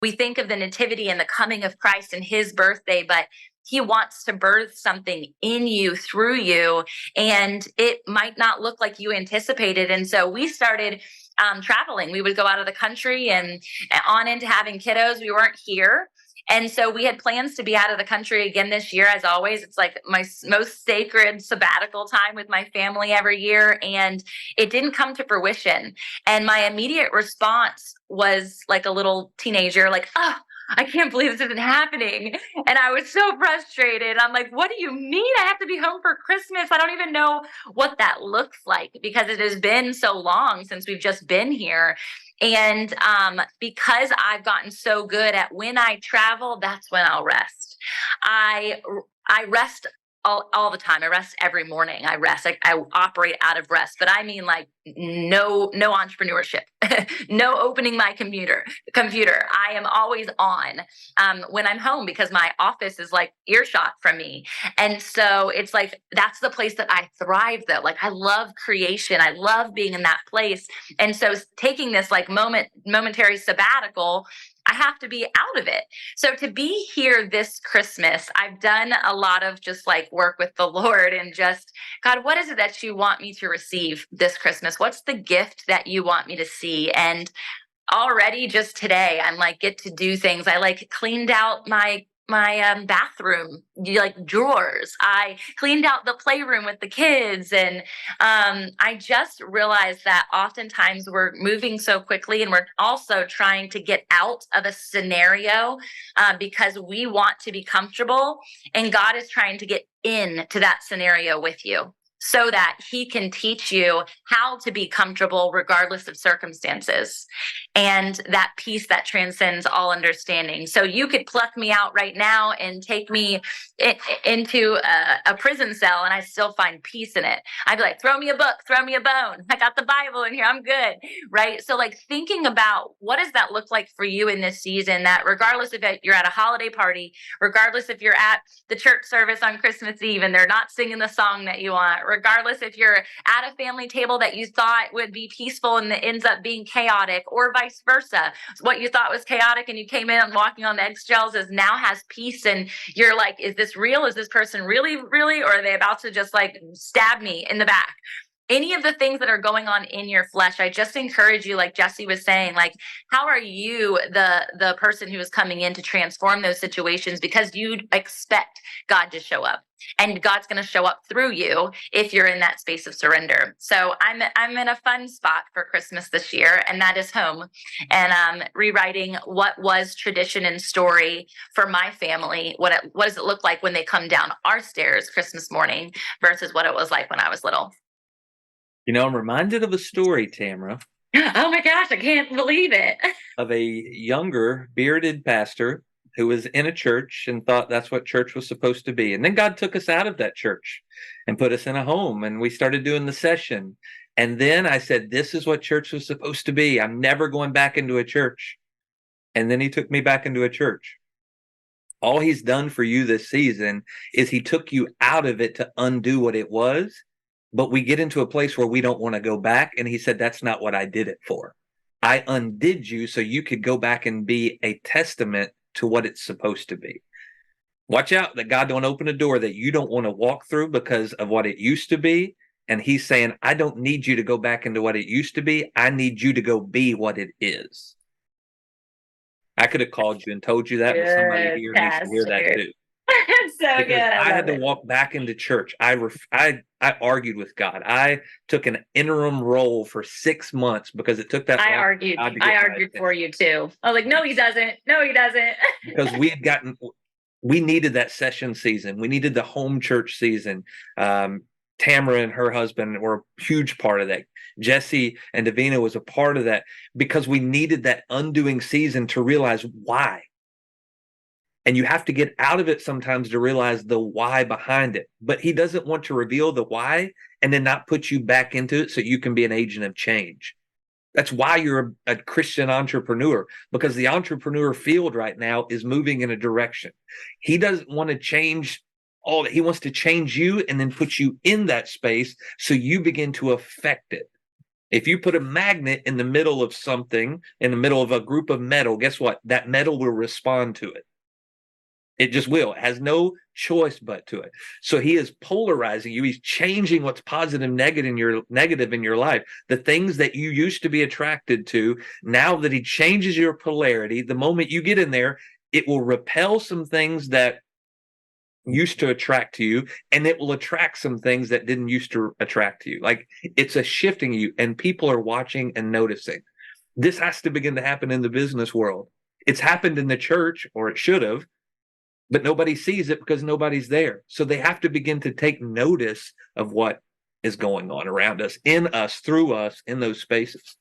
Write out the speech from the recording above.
we think of the nativity and the coming of Christ and his birthday, but he wants to birth something in you, through you, and it might not look like you anticipated. And so we started traveling. We would go out of the country and on into having kiddos. We weren't here. And so we had plans to be out of the country again this year. As always, it's like my most sacred sabbatical time with my family every year. And it didn't come to fruition. And my immediate response was like a little teenager, like, oh, I can't believe this isn't happening. And I was so frustrated. I'm like, what do you mean I have to be home for Christmas? I don't even know what that looks like because it has been so long since we've just been here. And because I've gotten so good at when I travel, that's when I'll rest. I rest all the time. I rest every morning. I rest. I operate out of rest, but I mean like no entrepreneurship, no opening my computer. I am always on when I'm home because my office is like earshot from me. And so it's like, that's the place that I thrive though. Like I love creation. I love being in that place. And so taking this like momentary sabbatical, I have to be out of it. So to be here this Christmas, I've done a lot of just like work with the Lord and just, God, what is it that you want me to receive this Christmas? What's the gift that you want me to see? And already just today, I'm like, get to do things. I like cleaned out my bathroom, like drawers. I cleaned out the playroom with the kids. And I just realized that oftentimes we're moving so quickly and we're also trying to get out of a scenario because we want to be comfortable. And God is trying to get into that scenario with you, so that he can teach you how to be comfortable regardless of circumstances, and that peace that transcends all understanding. So you could pluck me out right now and take me into a prison cell and I still find peace in it. I'd be like, throw me a book, throw me a bone. I got the Bible in here. I'm good. Right. So like thinking about what does that look like for you in this season, that regardless if you're at a holiday party, regardless if you're at the church service on Christmas Eve and they're not singing the song that you want, regardless if you're at a family table that you thought would be peaceful and it ends up being chaotic, or vice versa. What you thought was chaotic and you came in walking on eggshells is now has peace, and you're like, is this real? Is this person really, or are they about to just like stab me in the back? Any of the things that are going on in your flesh, I just encourage you, like Jesse was saying, like, how are you the person who is coming in to transform those situations? Because you expect God to show up, and God's going to show up through you if you're in that space of surrender. So I'm in a fun spot for Christmas this year, and that is home, and rewriting what was tradition and story for my family. What does it look like when they come down our stairs Christmas morning versus what it was like when I was little. You know, I'm reminded of a story, Tamara, Oh my gosh, I can't believe it. of a younger bearded pastor who was in a church and thought that's what church was supposed to be. And then God took us out of that church and put us in a home, and we started doing the session. And then I said, this is what church was supposed to be. I'm never going back into a church. And then he took me back into a church. All he's done for you this season is he took you out of it to undo what it was. But we get into a place where we don't want to go back. And he said, that's not what I did it for. I undid you so you could go back and be a testament to what it's supposed to be. Watch out that God don't open a door that you don't want to walk through because of what it used to be. And he's saying, I don't need you to go back into what it used to be. I need you to go be what it is. I could have called you and told you that, but somebody here needs to hear that too. So Because good. I had to walk back into church. I argued with God. I took an interim role for 6 months because it took that long. I argued for you too. I was like, no, he doesn't. No, he doesn't. Because we needed that session season. We needed the home church season. Tamara and her husband were a huge part of that. Jesse and Davina was a part of that because we needed that undoing season to realize why. And you have to get out of it sometimes to realize the why behind it. But he doesn't want to reveal the why and then not put you back into it so you can be an agent of change. That's why you're a Christian entrepreneur, because the entrepreneur field right now is moving in a direction. He doesn't want to change all that. He wants to change you and then put you in that space so you begin to affect it. If you put a magnet in the middle of something, in the middle of a group of metal, guess what? That metal will respond to it. It just will. It has no choice but to it. So he is polarizing you. He's changing what's positive, negative in your life. The things that you used to be attracted to, now that he changes your polarity, the moment you get in there, it will repel some things that used to attract to you, and it will attract some things that didn't used to attract to you. Like, it's a shifting you, and people are watching and noticing. This has to begin to happen in the business world. It's happened in the church, or it should have, but nobody sees it because nobody's there. So they have to begin to take notice of what is going on around us, in us, through us, in those spaces.